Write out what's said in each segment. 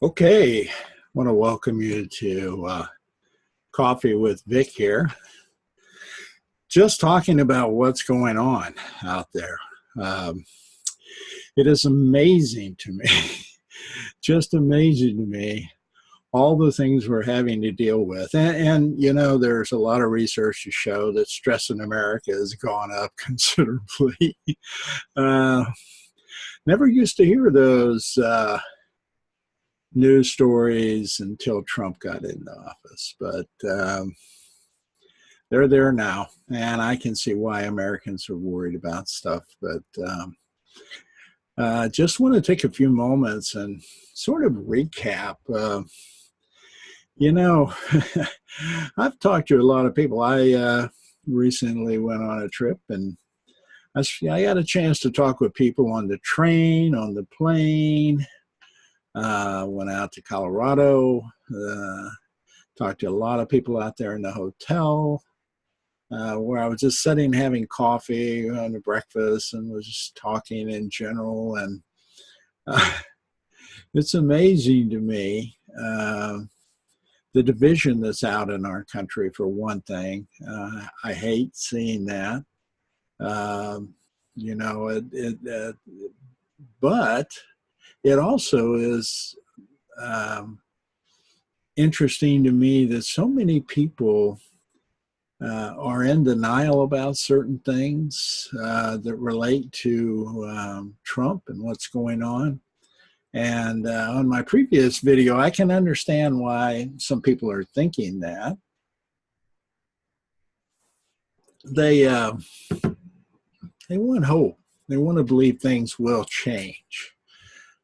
Okay, I want to welcome you to Coffee with Vic here. Just talking about what's going on out there. Um, it is amazing to me, just amazing to me, all the things we're having to deal with. You know, there's a lot of research to show that stress in America has gone up considerably. uh, Never used to hear those news stories until Trump got into office, but they're there now, and I can see why Americans are worried about stuff. But just want to take a few moments and sort of recap. You know, I've talked to a lot of people. I recently went on a trip, and I got a chance to talk with people on the train, on the plane. Went out to Colorado, talked to a lot of people out there in the hotel, where I was just sitting having coffee on the breakfast and was just talking in general. And it's amazing to me, the division that's out in our country, for one thing. I hate seeing that. You know, but it also is interesting to me that so many people are in denial about certain things that relate to Trump and what's going on. And on my previous video, I can understand why some people are thinking that. They want hope. They want to believe things will change.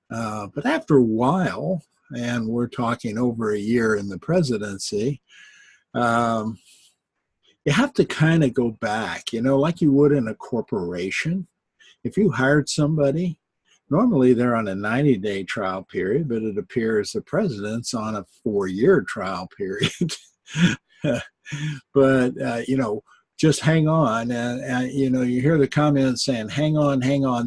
But after a while, and we're talking over a year in the presidency, you have to kind of go back, you know, like you would in a corporation. If you hired somebody, normally they're on a 90-day trial period, but it appears the president's on a 4-year trial period. But, you know, just hang on. And, you know, you hear the comments saying, hang on,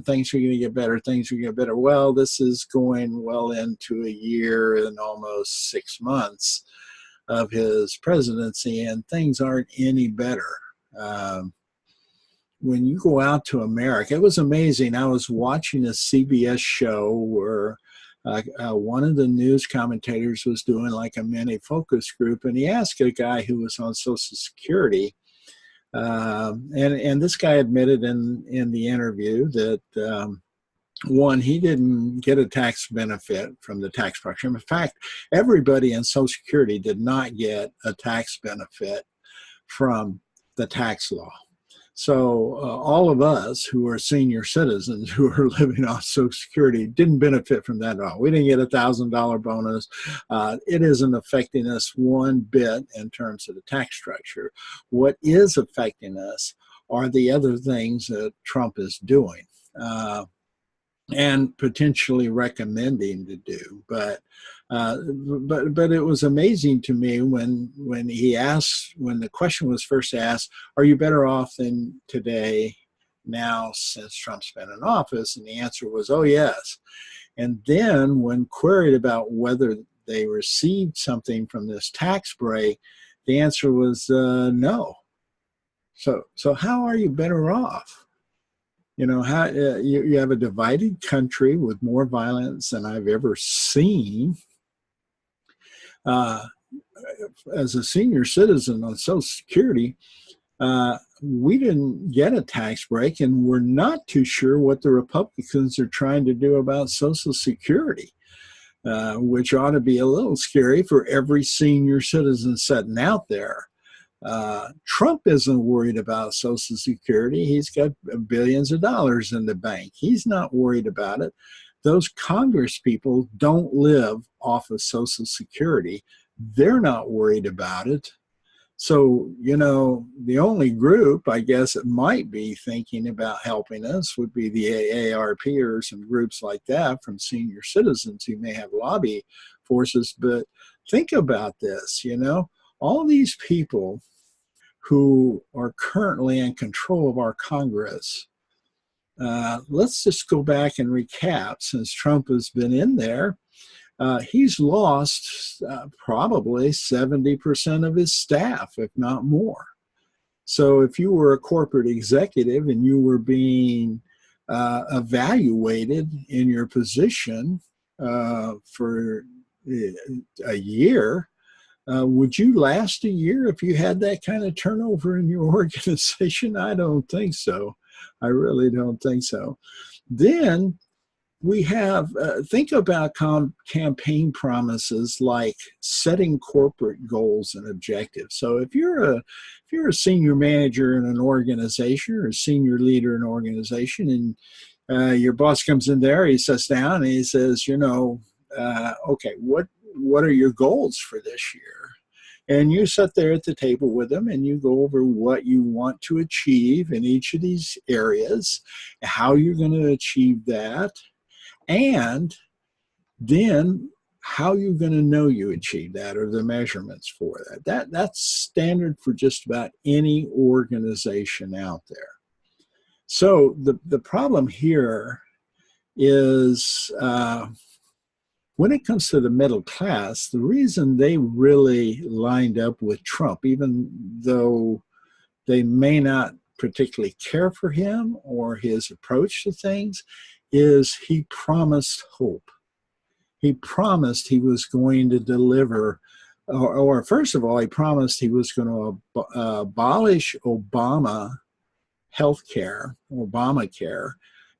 things are going to get better, things are going to get better. Well, this is going well into a year and almost 6 months of his presidency, and things aren't any better. When you go out to America, it was amazing. I was watching a CBS show where one of the news commentators was doing like a mini focus group, and he asked a guy who was on Social Security, and this guy admitted in the interview that one, he didn't get a tax benefit from the tax structure. In fact, everybody in Social Security did not get a tax benefit from the tax law. So all of us who are senior citizens who are living off Social Security didn't benefit from that at all. We didn't get $1,000 bonus. It isn't affecting us one bit in terms of the tax structure. What is affecting us are the other things that Trump is doing. And potentially recommending to do, but it was amazing to me when the question was first asked, "Are you better off than today now since Trump's been in office?" And the answer was, "Oh yes." And then when queried about whether they received something from this tax break, the answer was no. So how are you better off? You know, how you have a divided country with more violence than I've ever seen. As a senior citizen on Social Security, we didn't get a tax break, and we're not too sure what the Republicans are trying to do about Social Security, which ought to be a little scary for every senior citizen sitting out there. Trump isn't worried about Social Security. He's got billions of dollars in the bank. He's not worried about it. Those Congress people don't live off of Social Security. They're not worried about it. So, you know, the only group, I guess, that might be thinking about helping us would be the AARP or some groups like that from senior citizens who may have lobby forces. But think about this, you know, all these people who are currently in control of our Congress. Let's just go back and recap. Since Trump has been in there, he's lost probably 70% of his staff, if not more. So if you were a corporate executive and you were being evaluated in your position for a year, would you last a year if you had that kind of turnover in your organization? I don't think so. I really don't think so. Then we have, think about campaign promises like setting corporate goals and objectives. So if you're a senior manager in an organization or a senior leader in an organization, and your boss comes in there, he sits down and he says, okay, what are your goals for this year? And you sit there at the table with them and you go over what you want to achieve in each of these areas, how you're going to achieve that, and then how you're going to know you achieved that, or the measurements for that. That's standard for just about any organization out there. So the problem here is when it comes to the middle class, the reason they really lined up with Trump, even though they may not particularly care for him or his approach to things, is he promised hope. He promised he was going to deliver, or first of all, he promised he was going to abolish Obamacare,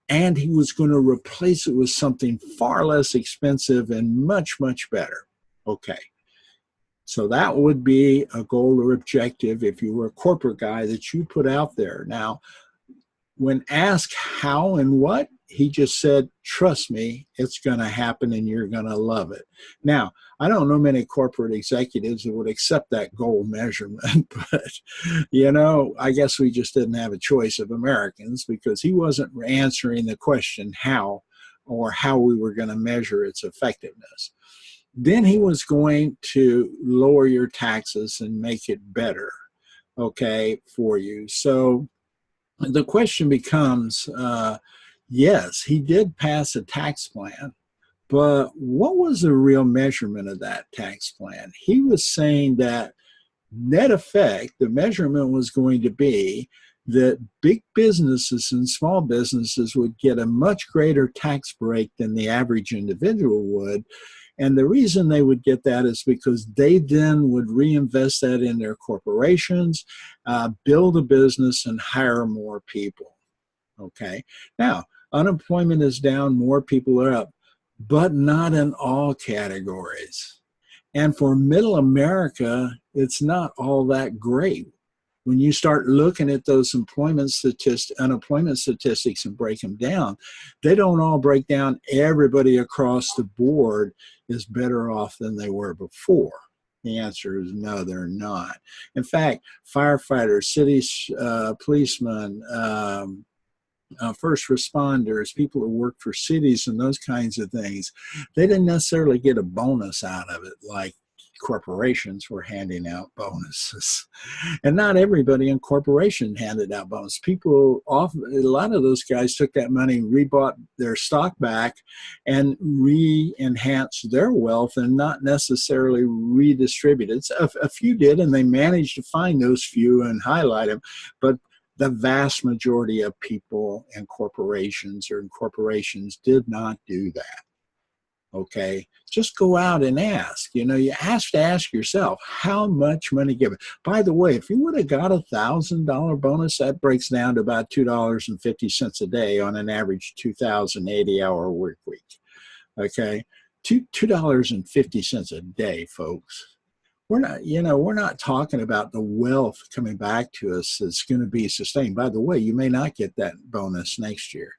and he was going to replace it with something far less expensive and much, much better. Okay. So that would be a goal or objective if you were a corporate guy that you put out there. Now, when asked how and what, he just said, trust me, it's going to happen and you're going to love it. Now, I don't know many corporate executives that would accept that goal measurement, but, I guess we just didn't have a choice of Americans, because he wasn't answering the question how, or how we were going to measure its effectiveness. Then he was going to lower your taxes and make it better, okay, for you. So the question becomes, yes, he did pass a tax plan, but what was the real measurement of that tax plan? He was saying that net effect, the measurement was going to be that big businesses and small businesses would get a much greater tax break than the average individual would. And the reason they would get that is because they then would reinvest that in their corporations, build a business, and hire more people. Okay. Now, unemployment is down, more people are up, but not in all categories. And for middle America, it's not all that great. When you start looking at those unemployment statistics and break them down, they don't all break down. Everybody across the board is better off than they were before. The answer is no, they're not. In fact, firefighters, city policemen, first responders, people who work for cities and those kinds of things, they didn't necessarily get a bonus out of it like corporations were handing out bonuses. And not everybody in corporation handed out bonuses. People, a lot of those guys took that money, rebought their stock back, and re-enhanced their wealth and not necessarily redistributed. A few did, and they managed to find those few and highlight them. But the vast majority of people in corporations did not do that. Okay, just go out and ask. You have to ask yourself, how much money given? By the way, if you would have got $1,000 bonus, that breaks down to about $2.50 a day on an average 2,080-hour work week. Okay, $2.50 a day, folks. We're not talking about the wealth coming back to us that's going to be sustained. By the way, you may not get that bonus next year.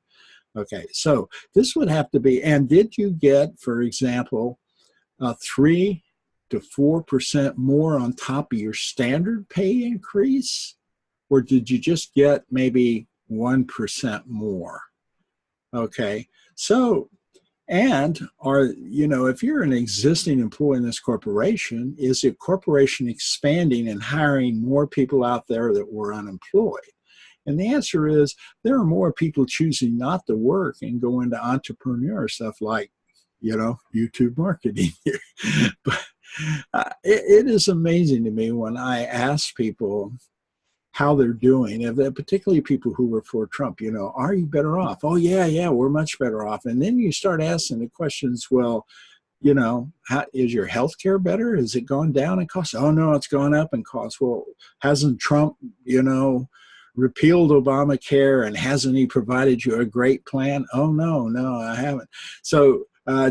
Okay, so this would have to be, and did you get, for example, 3 to 4% more on top of your standard pay increase? Or did you just get maybe 1% more? Okay, so, and if you're an existing employee in this corporation, is the corporation expanding and hiring more people out there that were unemployed? And the answer is there are more people choosing not to work and go into entrepreneur stuff like YouTube marketing here. But it is amazing to me when I ask people how they're doing, particularly people who were for Trump, are you better off? Oh, yeah, we're much better off. And then you start asking the questions, well, how is your health care better? Is it gone down in cost? Oh, no, it's gone up in cost. Well, hasn't Trump, repealed Obamacare, and hasn't he provided you a great plan? Oh, no, I haven't. So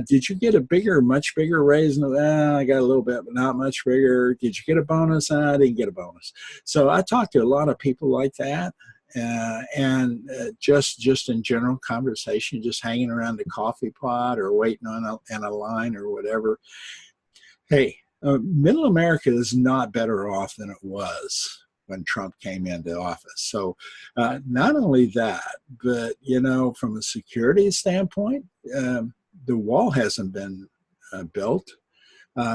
did you get a much bigger raise? No, I got a little bit, but not much bigger. Did you get a bonus? I didn't get a bonus. So I talked to a lot of people like that. And just in general conversation, just hanging around the coffee pot or waiting in a line or whatever. Hey, middle America is not better off than it was when Trump came into office. So not only that, but, from a security standpoint, the wall hasn't been built.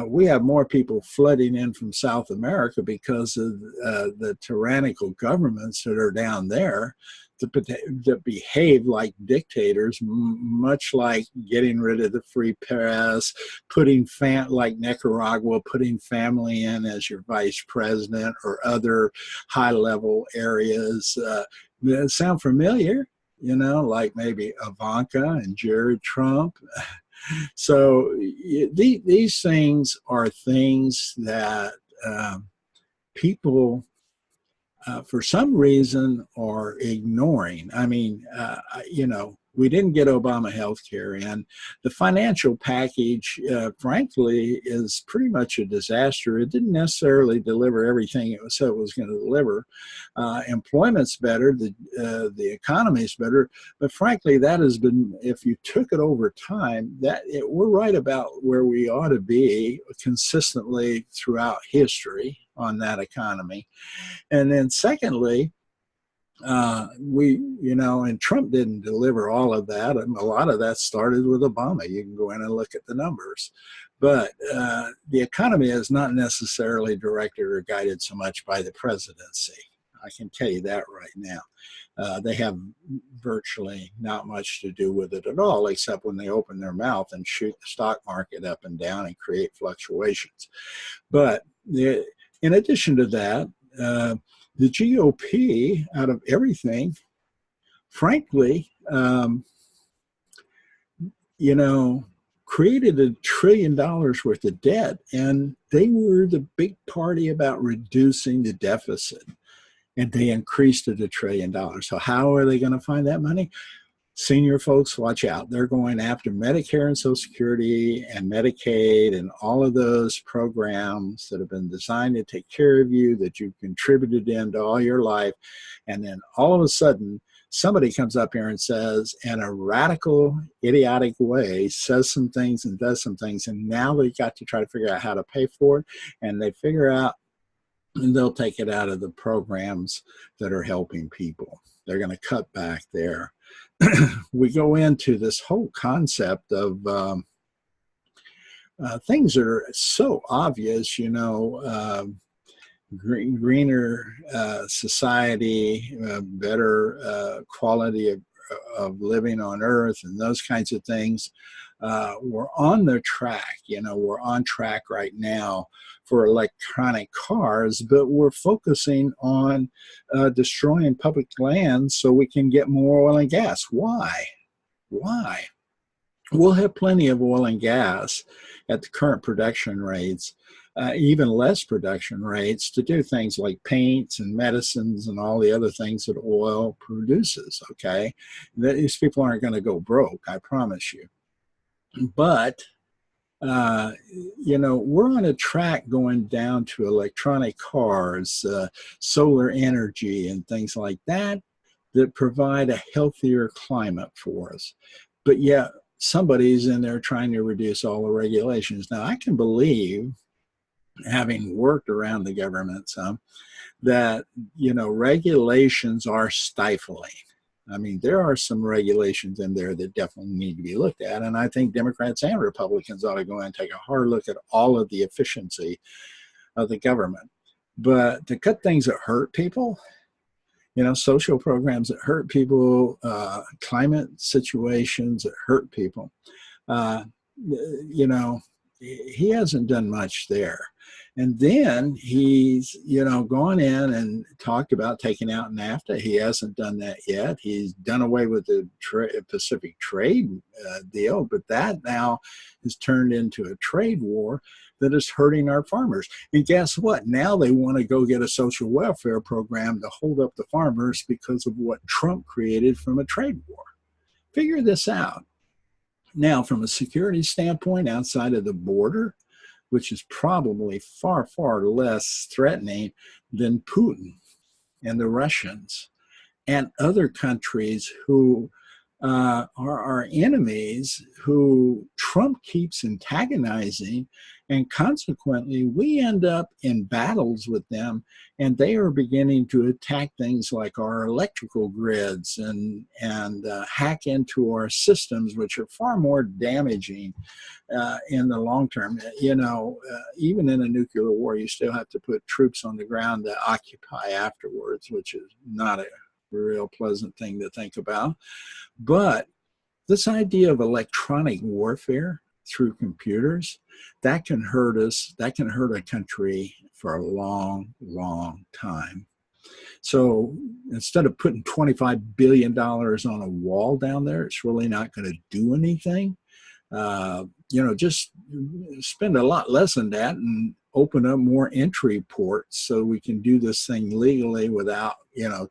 We have more people flooding in from South America because of the tyrannical governments that are down there that behave like dictators, much like getting rid of the free press, like Nicaragua, putting family in as your vice president, or other high-level areas. Sound familiar? Like maybe Ivanka and Jared Trump. So these things are things that people, for some reason, are ignoring. I mean, we didn't get Obama health care in. The financial package, frankly, is pretty much a disaster. It didn't necessarily deliver everything it said it was going to deliver. Employment's better, the economy's better, but frankly, that has been, if you took it over time, we're right about where we ought to be consistently throughout history on that economy. And then secondly, and Trump didn't deliver all of that. And a lot of that started with Obama. You can go in and look at the numbers. But the economy is not necessarily directed or guided so much by the presidency. I can tell you that right now. They have virtually not much to do with it at all, except when they open their mouth and shoot the stock market up and down and create fluctuations. But in addition to that, the GOP, out of everything, frankly, created $1 trillion worth of debt, and they were the big party about reducing the deficit, and they increased it $1 trillion. So how are they going to find that money? Senior folks, watch out. They're going after Medicare and Social Security and Medicaid and all of those programs that have been designed to take care of you, that you've contributed into all your life. And then all of a sudden, somebody comes up here and says, in a radical, idiotic way, says some things and does some things. And now they've got to try to figure out how to pay for it. And they figure out, and they'll take it out of the programs that are helping people. They're going to cut back there. We go into this whole concept of things that are so obvious, greener society, better quality of living on Earth, and those kinds of things. We're on the track, we're on track right now for electronic cars, but we're focusing on destroying public lands so we can get more oil and gas. Why? We'll have plenty of oil and gas at the current production rates, even less production rates, to do things like paints and medicines and all the other things that oil produces, okay? These people aren't going to go broke, I promise you. But, we're on a track going down to electronic cars, solar energy, and things like that provide a healthier climate for us. But yet, somebody's in there trying to reduce all the regulations. Now, I can believe, having worked around the government some, that, regulations are stifling. I mean, there are some regulations in there that definitely need to be looked at. And I think Democrats and Republicans ought to go and take a hard look at all of the efficiency of the government. But to cut things that hurt people, social programs that hurt people, climate situations that hurt people, you know, he hasn't done much there. And then he's, gone in and talked about taking out NAFTA. He hasn't done that yet. He's done away with the Pacific trade deal, but that now has turned into a trade war that is hurting our farmers. And guess what? Now they want to go get a social welfare program to hold up the farmers because of what Trump created from a trade war. Figure this out. Now, from a security standpoint, outside of the border, which is probably far, far less threatening than Putin and the Russians and other countries who are our enemies, who Trump keeps antagonizing, and consequently we end up in battles with them, and they are beginning to attack things like our electrical grids and hack into our systems, which are far more damaging in the long term. Even in a nuclear war, you still have to put troops on the ground to occupy afterwards, which is not a real pleasant thing to think about. But this idea of electronic warfare through computers, that can hurt us, that can hurt a country for a long, long time. So instead of putting $25 billion on a wall down there, it's really not going to do anything. Just spend a lot less than that and open up more entry ports so we can do this thing legally without,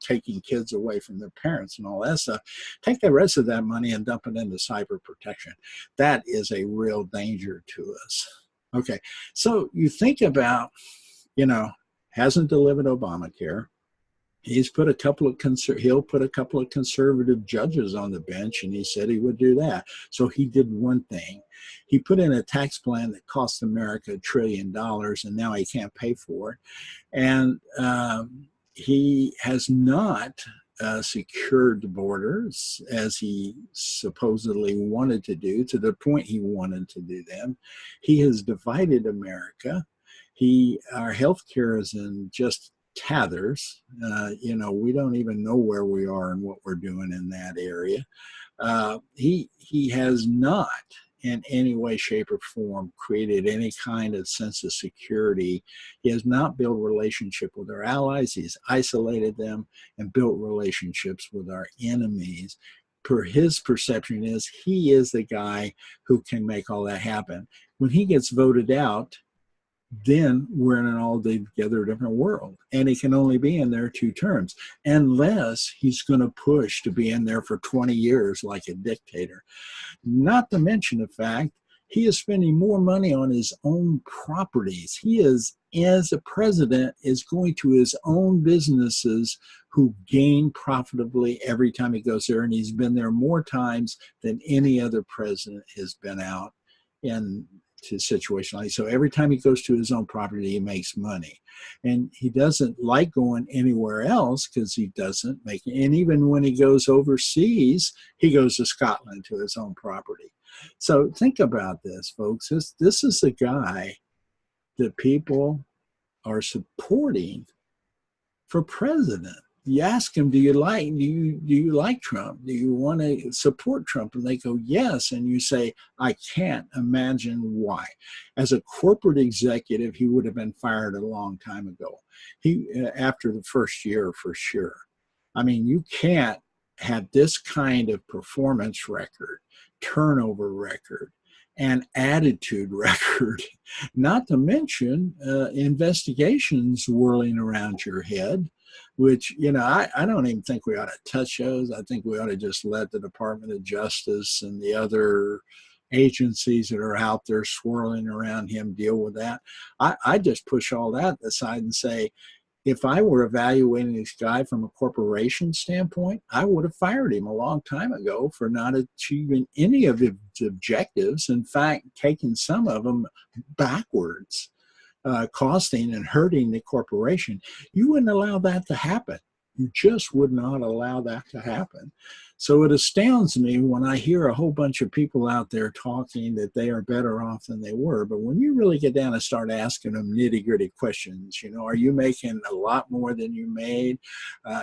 taking kids away from their parents and all that stuff. Take the rest of that money and dump it into cyber protection. That is a real danger to us. Okay, so you think about, hasn't delivered Obamacare. He'll put a couple of conservative judges on the bench, and he said he would do that. So he did one thing. He put in a tax plan that cost America $1 trillion, and now he can't pay for it. And he has not secured the borders as he supposedly wanted to do, to the point he wanted to do them. He has divided America. Our healthcare is in just tatters. We don't even know where we are and what we're doing in that area. He has not in any way, shape, or form created any kind of sense of security. He has not built relationship with our allies. He's isolated them and built relationships with our enemies. His perception is he is the guy who can make all that happen. When he gets voted out, then we're in an altogether different world. And he can only be in there 2 terms, unless he's going to push to be in there for 20 years like a dictator. Not to mention the fact he is spending more money on his own properties. He is, as a president, is going to his own businesses who gain profitably every time he goes there. And he's been there more times than any other president has been out in his situation. So every time he goes to his own property, he makes money. And he doesn't like going anywhere else because he doesn't make it. And even when he goes overseas, he goes to Scotland to his own property. So think about this, folks. This is the guy that people are supporting for president. You ask them, do you like Trump? Do you want to support Trump? And they go, yes. And you say, I can't imagine why. As a corporate executive, he would have been fired a long time ago. After the first year, for sure. I mean, you can't have this kind of performance record, turnover record, and attitude record, not to mention investigations whirling around your head, which, I don't even think we ought to touch those. I think we ought to just let the Department of Justice and the other agencies that are out there swirling around him deal with that. I just push all that aside and say, if I were evaluating this guy from a corporation standpoint, I would have fired him a long time ago for not achieving any of his objectives. In fact, taking some of them backwards, costing and hurting the corporation. You wouldn't allow that to happen. You just would not allow that to happen. So it astounds me when I hear a whole bunch of people out there talking that they are better off than they were. But when you really get down and start asking them nitty-gritty questions, you know, are you making a lot more than you made?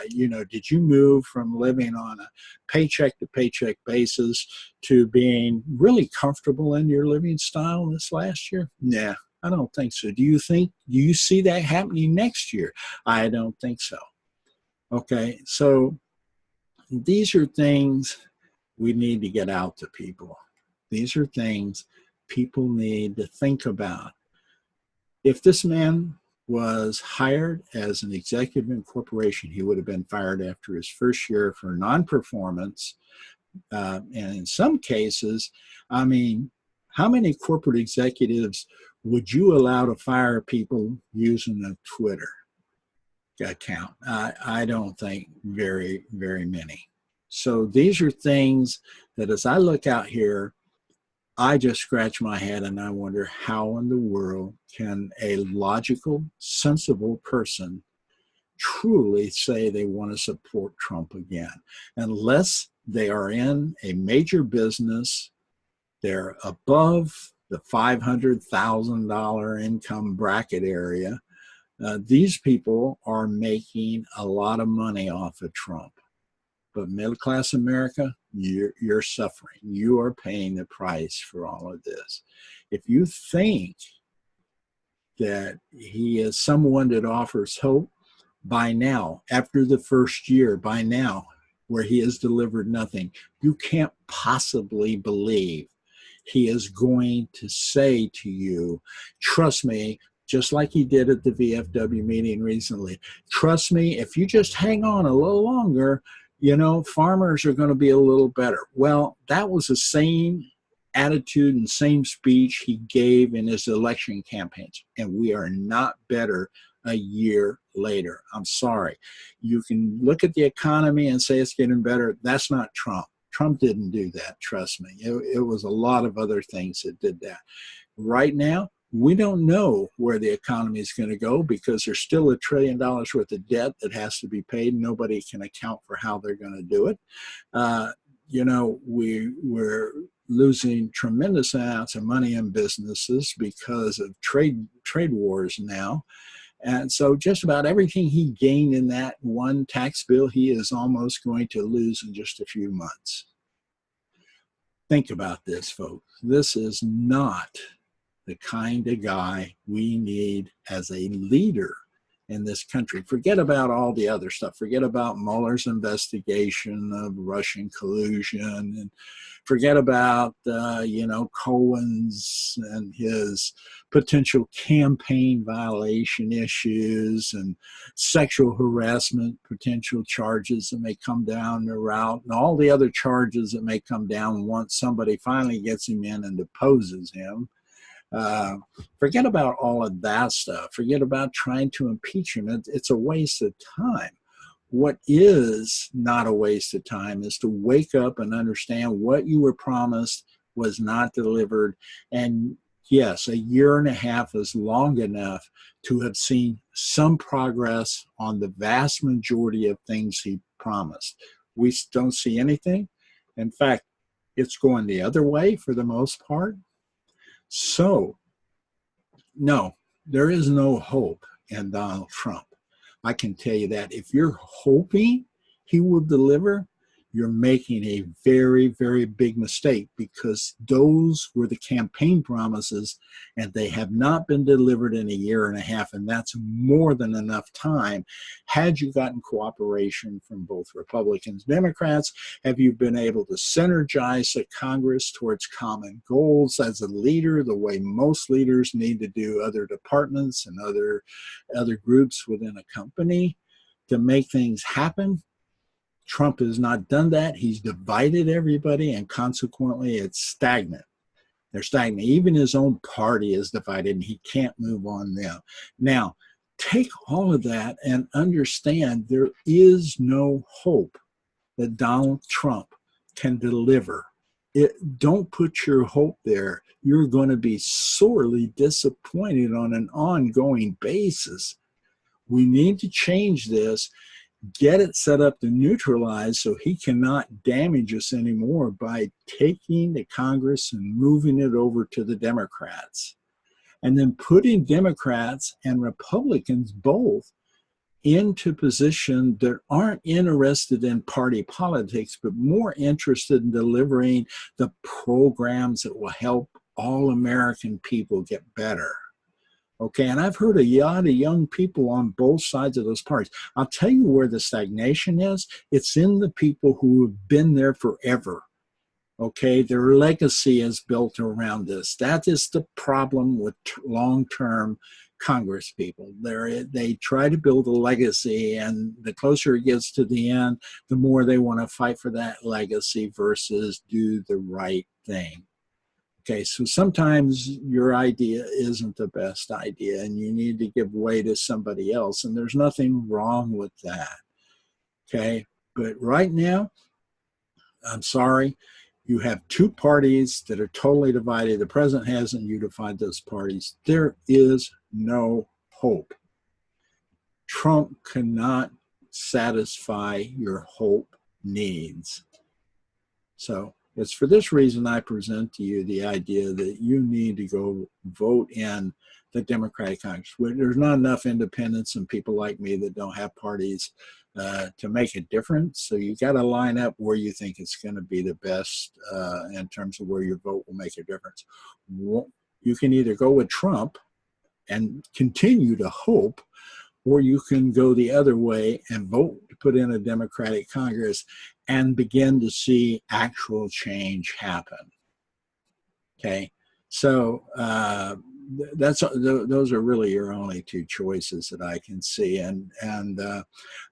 You know, did you move from living on a paycheck to paycheck basis to being really comfortable in your living style this last year? Nah, I don't think so. Do you see that happening next year? I don't think so. Okay, so these are things we need to get out to people. These are things people need to think about. If this man was hired as an executive in a corporation, he would have been fired after his first year for non-performance. And in some cases, I mean, how many corporate executives would you allow to fire people using a Twitter account? I don't think very, very many. So these are things that as I look out here, I just scratch my head and I wonder how in the world can a logical, sensible person truly say they want to support Trump again, unless they are in a major business, they're above the $500,000 income bracket area. These people are making a lot of money off of Trump. But middle-class America, you're suffering. You are paying the price for all of this. If you think that he is someone that offers hope, by now, after the first year, by now, where he has delivered nothing, you can't possibly believe he is going to say to you, trust me, just like he did at the VFW meeting recently, trust me, if you just hang on a little longer, you know, farmers are going to be a little better. Well, that was the same attitude and same speech he gave in his election campaigns, and we are not better a year later. I'm sorry. You can look at the economy and say it's getting better. That's not Trump. Trump didn't do that, trust me. It was a lot of other things that did that. Right now, we don't know where the economy is going to go because there's still $1 trillion worth of debt that has to be paid. Nobody can account for how they're going to do it. You know, we're losing tremendous amounts of money in businesses because of trade wars now. And so just about everything he gained in that one tax bill, he is almost going to lose in just a few months. Think about this, folks. This is not the kind of guy we need as a leader in this country. Forget about all the other stuff. Forget about Mueller's investigation of Russian collusion, and forget about, you know, Cohen's and his potential campaign violation issues and sexual harassment potential charges that may come down the route, and all the other charges that may come down once somebody finally gets him in and deposes him. Forget about all of that stuff. Forget about trying to impeach him. It's a waste of time. What is not a waste of time is to wake up and understand what you were promised was not delivered. And yes, a year and a half is long enough to have seen some progress on the vast majority of things he promised. We don't see anything. In fact, it's going the other way for the most part. So, no, there is no hope in Donald Trump. I can tell you that. If you're hoping he will deliver, you're making a very, very big mistake, because those were the campaign promises and they have not been delivered in a year and a half, and that's more than enough time. Had you gotten cooperation from both Republicans and Democrats, have you been able to synergize the Congress towards common goals as a leader, the way most leaders need to do other departments and other groups within a company to make things happen? Trump has not done that. He's divided everybody, and consequently, it's stagnant. They're stagnant. Even his own party is divided, and he can't move on now. Now, take all of that and understand there is no hope that Donald Trump can deliver. Don't put your hope there. You're going to be sorely disappointed on an ongoing basis. We need to change this. get it set up to neutralize so he cannot damage us anymore by taking the Congress and moving it over to the Democrats. And then putting Democrats and Republicans both into position that aren't interested in party politics, but more interested in delivering the programs that will help all American people get better. Okay, and I've heard a lot of young people on both sides of those parties. I'll tell you where the stagnation is. It's in the people who have been there forever. Okay, their legacy is built around this. That is the problem with long-term Congress people. They try to build a legacy, and the closer it gets to the end, the more they want to fight for that legacy versus do the right thing. Okay, so sometimes your idea isn't the best idea and you need to give way to somebody else, and there's nothing wrong with that. Okay, but right now, I'm sorry, you have two parties that are totally divided. The president hasn't unified those parties. There is no hope. Trump cannot satisfy your hope needs. So it's for this reason I present to you the idea that you need to go vote in the Democratic Congress. There's not enough independents and people like me that don't have parties to make a difference. So you got to line up where you think it's going to be the best in terms of where your vote will make a difference. You can either go with Trump and continue to hope, or you can go the other way and vote to put in a Democratic Congress and begin to see actual change happen. Okay, so those are really your only two choices that I can see, and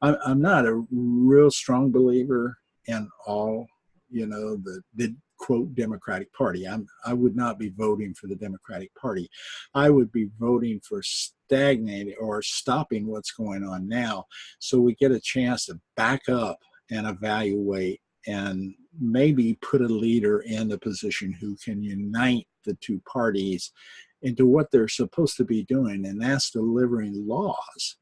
I'm not a real strong believer in all, the quote Democratic Party. I would not be voting for the Democratic Party. I would be voting for stagnating or stopping what's going on now, so we get a chance to back up and evaluate and maybe put a leader in a position who can unite the two parties into what they're supposed to be doing, and that's delivering laws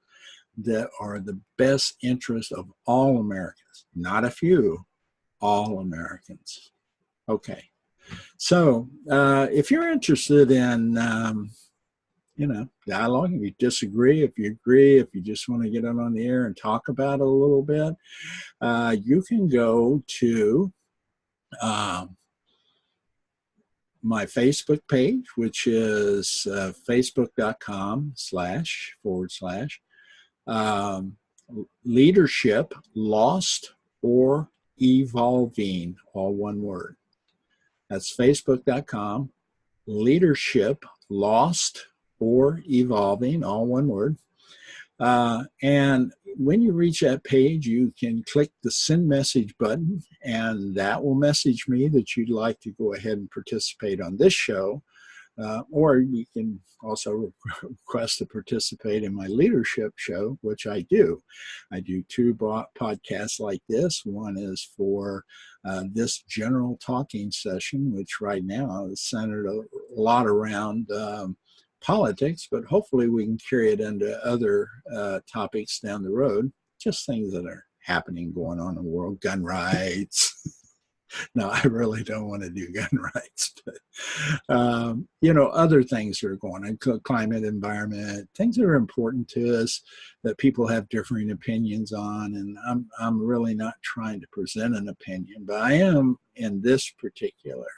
that are the best interest of all Americans, not a few, all Americans. Okay, so if you're interested in dialogue, if you disagree, if you agree, if you just want to get on the air and talk about it a little bit, you can go to my Facebook page, which is facebook.com/leadership lost or evolving, all one word. That's facebook.com, leadership lost or evolving, all one word. And when you reach that page, you can click the send message button, and that will message me that you'd like to go ahead and participate on this show. Or you can also request to participate in my leadership show, which I do. I do two podcasts like this. One is for this general talking session, which right now is centered a lot around politics, but hopefully we can carry it into other topics down the road, just things that are happening, going on in the world, gun rights. No, I really don't want to do gun rights, but other things that are going on, climate, environment, things that are important to us that people have differing opinions on. And I'm really not trying to present an opinion, but I am in this particular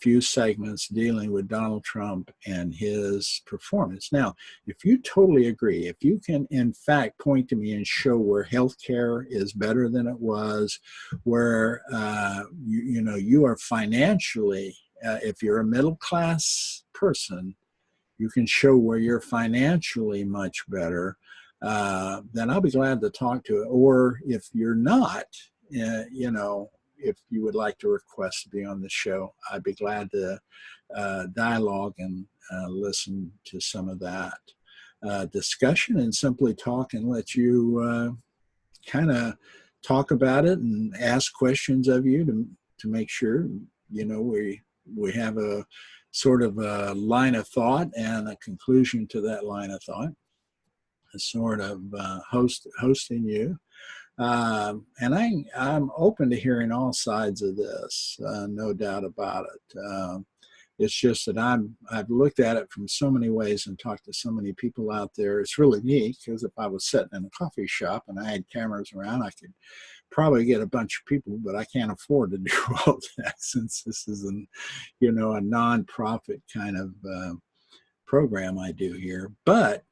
few segments dealing with Donald Trump and his performance. Now, if you totally agree, if you can in fact point to me and show where healthcare is better than it was, where you are financially, if you're a middle class person, you can show where you're financially much better, then I'll be glad to talk to it. Or if you're not, if you would like to request to be on the show, I'd be glad to dialogue and listen to some of that discussion and simply talk and let you kind of talk about it and ask questions of you to make sure, we have a sort of a line of thought and a conclusion to that line of thought. sort of hosting you. And I'm open to hearing all sides of this, no doubt about it. It's just that I've looked at it from so many ways and talked to so many people out there. It's really neat because if I was sitting in a coffee shop and I had cameras around, I could probably get a bunch of people, but I can't afford to do all that since this is a non-profit kind of program I do here. But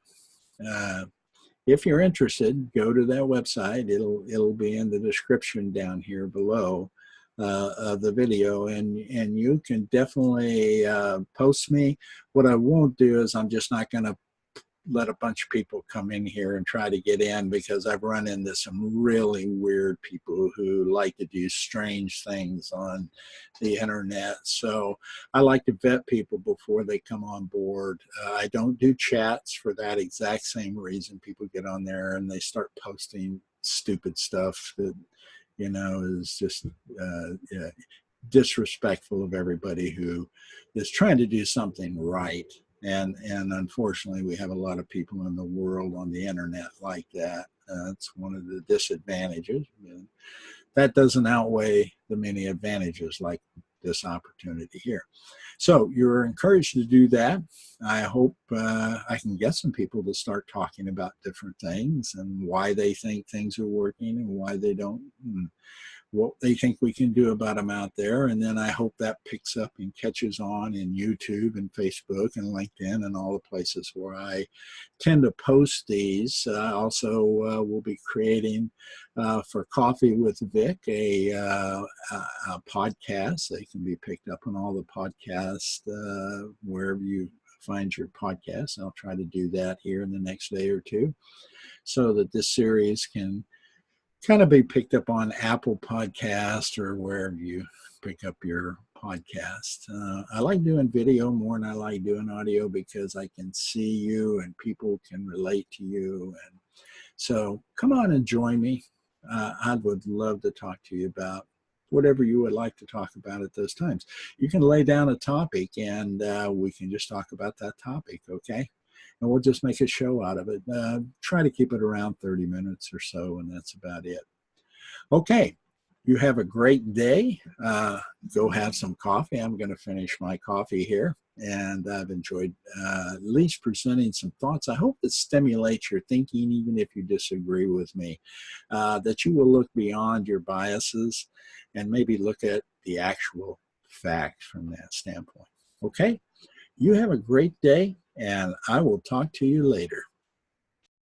if you're interested, go to that website. It'll be in the description down here below of the video, and you can definitely post me. What I won't do is I'm just not going to let a bunch of people come in here and try to get in, because I've run into some really weird people who like to do strange things on the internet. So I like to vet people before they come on board. I don't do chats for that exact same reason. People get on there and they start posting stupid stuff that, is just disrespectful of everybody who is trying to do something right. And unfortunately, we have a lot of people in the world on the internet like that. It's one of the disadvantages. That doesn't outweigh the many advantages like this opportunity here. So you're encouraged to do that. I hope I can get some people to start talking about different things and why they think things are working and why they don't, and what they think we can do about them out there. And then I hope that picks up and catches on in YouTube and Facebook and LinkedIn and all the places where I tend to post these. Also, we'll be creating for Coffee with Vic a podcast. They can be picked up on all the podcasts wherever you find your podcast. I'll try to do that here in the next day or two so that this series can kind of be picked up on Apple Podcast or wherever you pick up your podcast. I like doing video more than I like doing audio because I can see you and people can relate to you. And so come on and join me. I would love to talk to you about whatever you would like to talk about at those times. You can lay down a topic and we can just talk about that topic, okay? And we'll just make a show out of it. Try to keep it around 30 minutes or so, and that's about it. Okay, you have a great day. Go have some coffee. I'm going to finish my coffee here, and I've enjoyed at least presenting some thoughts. I hope it stimulates your thinking, even if you disagree with me, that you will look beyond your biases and maybe look at the actual fact from that standpoint. Okay? You have a great day, and I will talk to you later.